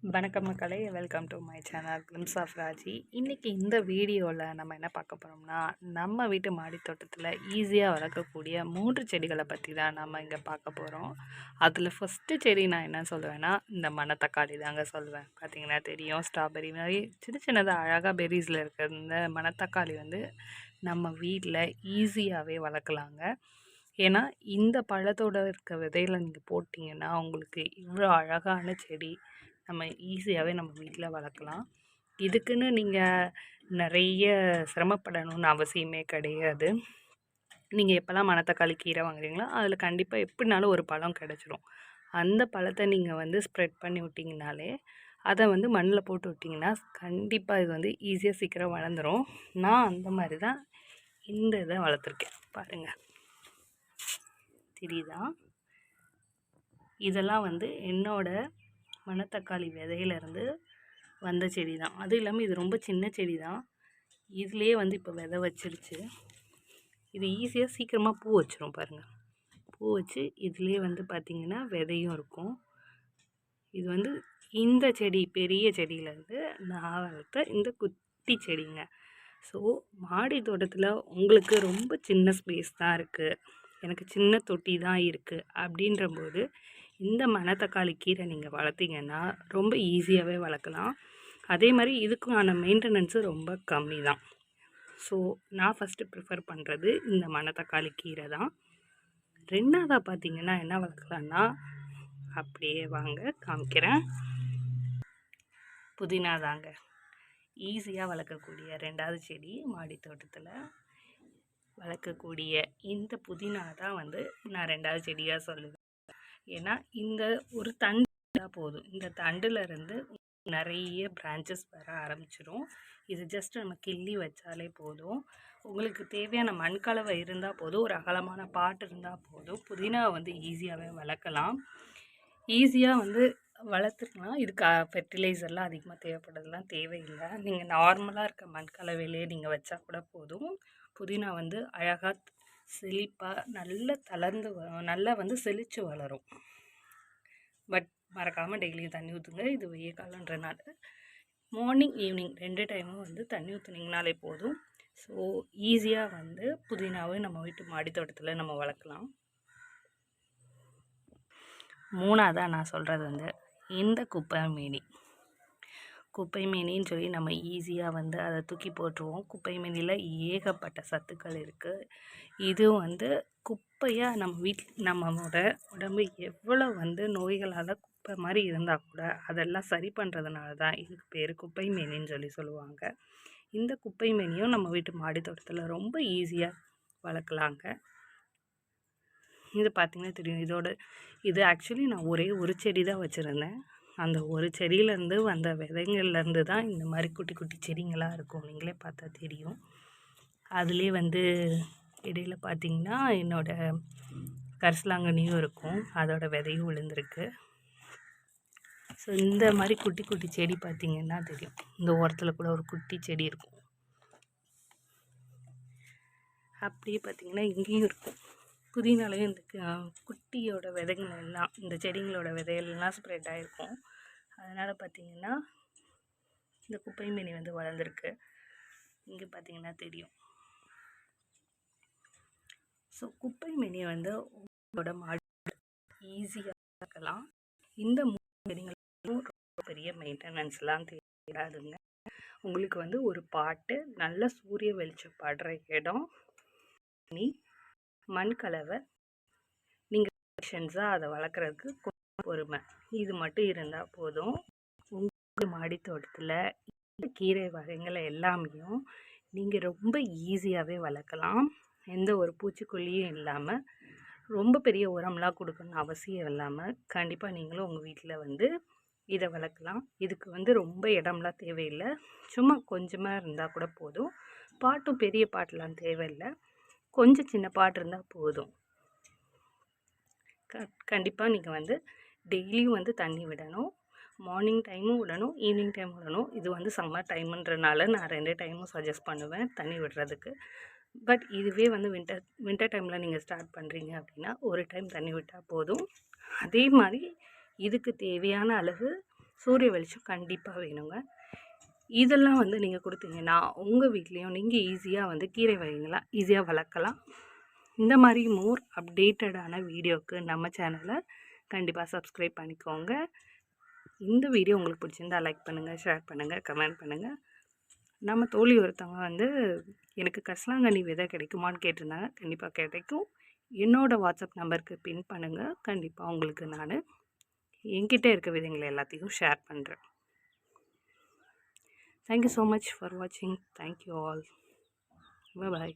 வணக்கம் மக்களே, welcome to my channel glimpse of Raji. இன்றைக்கி இந்த வீடியோவில் நம்ம என்ன பார்க்க போகிறோம்னா, நம்ம வீட்டு மாடி தோட்டத்தில் ஈஸியாக வளர்க்கக்கூடிய 3 செடிகளை பற்றி தான் நம்ம இங்கே பார்க்க போகிறோம். அதில் ஃபஸ்ட்டு செடி நான் என்ன சொல்லுவேன்னா, இந்த மணத்தக்காளி தாங்க சொல்லுவேன். பார்த்திங்கன்னா தெரியும், ஸ்ட்ராபெரி மாதிரி சின்ன சின்னதாக அழகாக பெரிஸில் இருக்கிற இந்த மணத்தக்காளி வந்து நம்ம வீட்டில் ஈஸியாகவே வளர்க்கலாங்க. ஏன்னா இந்த பழத்தோட இருக்க விதையில் நீங்கள் போட்டிங்கன்னா உங்களுக்கு இவ்வளோ அழகான செடி நம்ம ஈஸியாகவே நம்ம வீட்டில் வளர்க்கலாம். இதுக்குன்னு நீங்கள் நிறைய சிரமப்படணும்னு அவசியமே கிடையாது. நீங்கள் எப்போல்லாம் மணத்தக்காளி கீரை வாங்குறீங்களோ அதில் கண்டிப்பாக எப்படினாலும் ஒரு பழம் கிடச்சிரும். அந்த பழத்தை நீங்கள் வந்து ஸ்ப்ரெட் பண்ணி விட்டிங்கனாலே அதை வந்து மண்ணில் போட்டு விட்டிங்கன்னா கண்டிப்பாக இது வந்து ஈஸியாக சீக்கிரம் வளர்ந்துடும். நான் அந்த மாதிரி தான் இந்த இதை வளர்த்துருக்கேன். பாருங்கள், தெரியுதா? இதெல்லாம் வந்து என்னோடய மணத்தக்காளி விதையிலேருந்து வந்த செடி தான். அதுவும் இல்லாமல் இது ரொம்ப சின்ன செடி தான். இதுலேயே வந்து இப்போ விதை வச்சிருச்சு. இது ஈஸியாக சீக்கிரமாக பூ வச்சிரும் பாருங்கள். பூ வச்சு இதுலேயே வந்து பார்த்திங்கன்னா விதையும் இருக்கும். இது வந்து இந்த செடி பெரிய செடியிலேருந்து நான் வளர்த்த இந்த குட்டி செடிங்க. ஸோ மாடி தோட்டத்தில் உங்களுக்கு ரொம்ப சின்ன ஸ்பேஸ் தான் இருக்குது, எனக்கு சின்ன தொட்டி தான் இருக்குது அப்படின்றபோது இந்த மணத்தக்காளி கீரை நீங்கள் வளர்த்திங்கன்னா ரொம்ப ஈஸியாகவே வளர்க்கலாம். அதே மாதிரி இதுக்கான மெயின்டெனன்ஸு ரொம்ப கம்மி தான். ஸோ நான் ஃபஸ்ட்டு ப்ரிஃபர் பண்ணுறது இந்த மணத்தக்காளி கீரை தான். ரெண்டாவதாக பார்த்திங்கன்னா என்ன வளர்க்கலான்னா, அப்படியே வாங்க காமிக்கிறேன். புதினா தாங்க ஈஸியாக வளர்க்கக்கூடிய ரெண்டாவது செடி. மாடி தோட்டத்தில் வளர்க்கக்கூடிய இந்த புதினா தான் வந்து நான் ரெண்டாவது செடியாக சொல்லுவேன். ஏன்னா இந்த ஒரு தண்டு போதும், இந்த தண்டுலேருந்து நிறைய பிரான்ச்சஸ் வர ஆரம்பிச்சிடும். இது ஜஸ்ட் நம்ம கிள்ளி வச்சாலே போதும். உங்களுக்கு தேவையான மண்கலவை இருந்தால் போதும், ஒரு அகலமான பாட்டு இருந்தால் போதும், புதினா வந்து ஈஸியாகவே வளர்க்கலாம். ஈஸியாக வந்து வளர்த்துக்கலாம். இதுக்கு ஃபெர்டிலைசர்லாம் அதிகமாக தேவைப்படுறதுலாம் தேவையில்லை. நீங்கள் நார்மலாக இருக்க மண்கலவையிலே நீங்கள் வச்சா கூட போதும். புதினா வந்து அழகாக செழிப்பாக நல்லா தளர்ந்து நல்லா வந்து செழித்து வளரும். பட் மறக்காமல் டெய்லியும் தண்ணி ஊற்றுங்க. இது வெய்ய காலன்றனால மார்னிங் ஈவினிங் 2 டைமும் வந்து தண்ணி ஊற்றுனீங்கனாலே போதும். ஸோ ஈஸியாக வந்து புதினாவை நம்ம வீட்டு மாடி தோட்டத்தில் நம்ம வளர்க்கலாம். மூணாவதாக நான் சொல்கிறது வந்து இந்த குப்பை மேனின்னு சொல்லி நம்ம ஈஸியாக வந்து அதை தூக்கி போட்டுருவோம். குப்பை மேனியில் ஏகப்பட்ட சத்துக்கள் இருக்குது. இது வந்து குப்பையாக நம்மளோட உடம்பு எவ்வளோ வந்து நோய்களால் குப்பை மாதிரி இருந்தால் கூட அதெல்லாம் சரி பண்ணுறதுனால தான் இதுக்கு பேர் குப்பை மேனின்னு சொல்லி சொல்லுவாங்க. இந்த குப்பை மேனியும் நம்ம வீட்டு மாடி தோட்டத்தில் ரொம்ப ஈஸியாக வளர்க்கலாங்க. இது பார்த்திங்கன்னா தெரியும். இது ஆக்சுவலி நான் ஒரே ஒரு செடி தான் வச்சுருந்தேன். அந்த ஒரு செடியிலேருந்து வந்த விதைங்கள்லேருந்து தான் இந்த மாதிரி குட்டி குட்டி செடிங்களாக இருக்கும். நீங்களே பார்த்தா தெரியும். அதுலேயே வந்து இடையில் பார்த்திங்கன்னா என்னோடய கரிசலாங்கண்ணியும் இருக்கும், அதோட விதையும் விழுந்திருக்கு. ஸோ இந்த மாதிரி குட்டி குட்டி செடி பார்த்திங்கன்னா தெரியும். இந்த ஓரத்தில் கூட ஒரு குட்டி செடி இருக்கும். அப்படியே பார்த்திங்கன்னா இங்கேயும் இருக்கும். புதினாலையும் இந்த குட்டியோட விதைகள் எல்லாம் இந்த செடிங்களோட விதைகள்லாம் ஸ்ப்ரெட் ஆகிருக்கும். அதனால் பார்த்திங்கன்னா இந்த குப்பை மேனி வந்து வளர்ந்துருக்கு. இங்கே பார்த்திங்கன்னா தெரியும். ஸோ குப்பை மேனியை வந்து உங்களோட மாடி ஈஸியாக வளர்க்கலாம். இந்த செடிங்களும் ரொம்ப பெரிய மெயின்டெனன்ஸ்லாம் தேவையாதுங்க. உங்களுக்கு வந்து ஒரு பாட்டு, நல்ல சூரிய வெளிச்சம் படுற இடம், மண் கலவை, நீங்கள் பேஷன்ஸாக அதை வளர்க்குறதுக்கு பொறுமை, இது மட்டும் இருந்தால் போதும். உங்கள் மாடி தோட்டத்தில் இந்த கீரை வகைகளை எல்லாமே நீங்கள் ரொம்ப ஈஸியாகவே வளர்க்கலாம். எந்த ஒரு பூச்சிக்கொல்லியும் இல்லாமல், ரொம்ப பெரிய உரம்லாம் கொடுக்கணும்னு அவசியம் இல்லாமல் கண்டிப்பாக நீங்களும் உங்கள் வீட்டில் வந்து இதை வளர்க்கலாம். இதுக்கு வந்து ரொம்ப இடம்லாம் தேவையில்லை, சும்மா கொஞ்சமாக இருந்தால் கூட போதும். பாட்டும் பெரிய பாட்டெலாம் தேவையில்லை, கொஞ்சம் சின்ன பாட்டு இருந்தால் போதும். கண்டிப்பாக நீங்கள் வந்து டெய்லியும் வந்து தண்ணி விடணும். மார்னிங் டைமும் விடணும், ஈவினிங் டைம் விடணும். இது வந்து சம்மர் டைமுன்றனால நான் 2 டைமும் சஜஸ்ட் பண்ணுவேன் தண்ணி விடுறதுக்கு. பட் இதுவே வந்து வின்டர் டைமில் நீங்கள் ஸ்டார்ட் பண்ணுறீங்க அப்படின்னா ஒரு டைம் தண்ணி விட்டால் போதும். அதே மாதிரி இதுக்கு தேவையான அளவு சூரிய வெளிச்சம் கண்டிப்பாக வேணுங்க. இதெல்லாம் வந்து நீங்கள் கொடுத்தீங்கன்னா உங்கள் வீட்லேயும் நீங்கள் ஈஸியாக வந்து கீரை வகைகளை ஈஸியாக வளர்க்கலாம். இந்த மாதிரி மோர் அப்டேட்டடான வீடியோவுக்கு நம்ம சேனலை கண்டிப்பாக சப்ஸ்கிரைப் பண்ணிக்கோங்க. இந்த வீடியோ உங்களுக்கு பிடிச்சிருந்தா லைக் பண்ணுங்கள், ஷேர் பண்ணுங்கள், கமெண்ட் பண்ணுங்கள். நம்ம தோழி ஒருத்தவங்க வந்து எனக்கு கரிசலாங்கண்ணி விதை கிடைக்குமான்னு கேட்டிருந்தாங்க. கண்டிப்பாக கிடைக்கும். என்னோடய வாட்ஸ்அப் நம்பருக்கு பின் பண்ணுங்கள். கண்டிப்பாக உங்களுக்கு நான் என்கிட்ட இருக்க விதைங்களை எல்லாத்தையும் ஷேர் பண்ணுறேன். Thank you so much for watching. Thank you all. Bye bye.